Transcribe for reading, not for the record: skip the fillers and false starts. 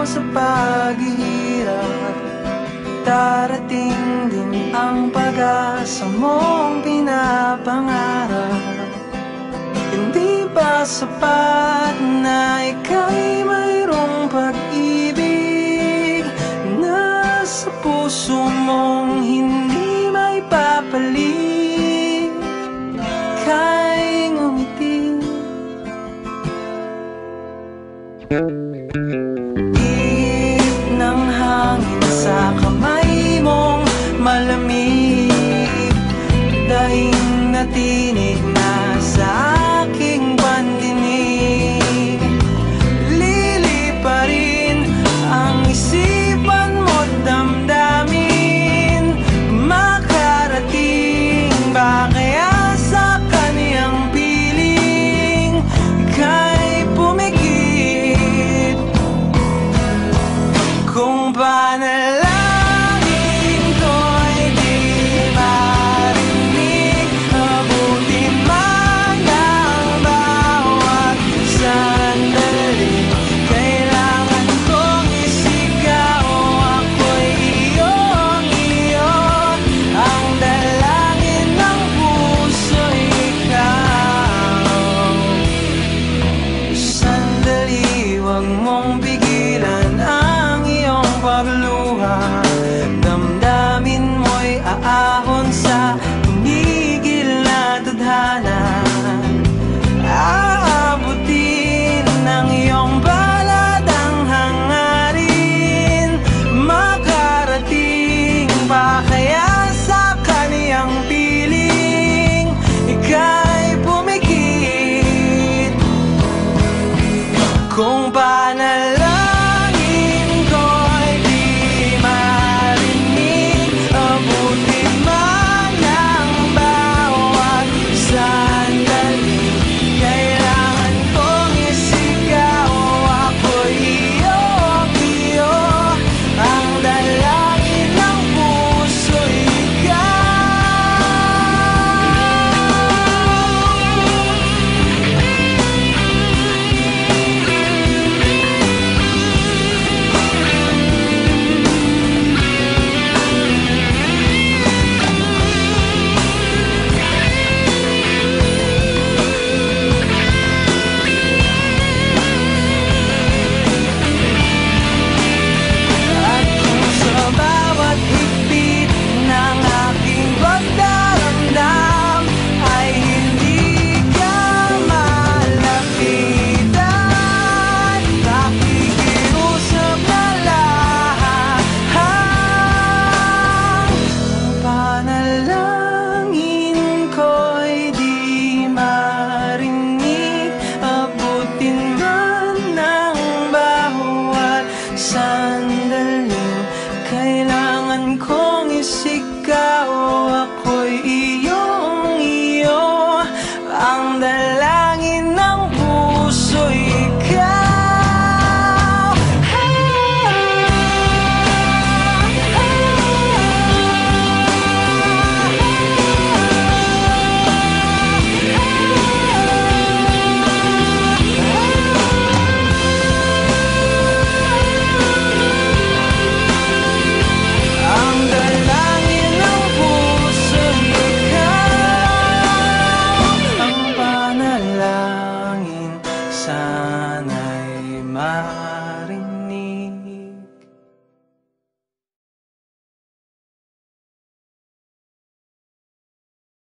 sa paghihirap, darating din ang pag-asa mong pinapangarap. Hindi ba sapat na ika'y mayroong pag-ibig na sa puso mong hindi may papalit? Ika'y ngumiti, ihip ng hangin sa kamay mong malamig, dahing na tinig na sa aking pandinig. Liliparin ang isipan mo't damdamin, makarating ba kaya sa kaniyang piling? Ika'y pumikit kung panalangin ko'y di marinig, abutin man ang bawat sandali. Kailangan kong isigaw, ako'y iyong-iyo, ang dalangin ng puso'y ikaw. Sandali, huwag mong pigilan ang iyong pagluha, damdamin mo'y aahon sa tumigil na tadhana. Aabutin ng iyong balad ang hangarin, makarating pa kaya sa kaniyang piling? Ika'y pumikit kung panalangin ko'y di marinig, abutin man ang bawat sandali. Kailangan kong isigaw, ako'y iyong-iyo, ang dalangin ng puso'y at kung sa bawat higpit ng aking pagdaramdam ay hindi ka malapitan, nakikiusap na lahat. Ang panalangin ko'y di marinig, abutin man ng bawat sandaling. Kailangan kong isigaw, ako'y iyong-iyo, ang dalangin ng puso'y ikaw. Ang dalangin ng puso'y ikaw, ang panalangin sana'y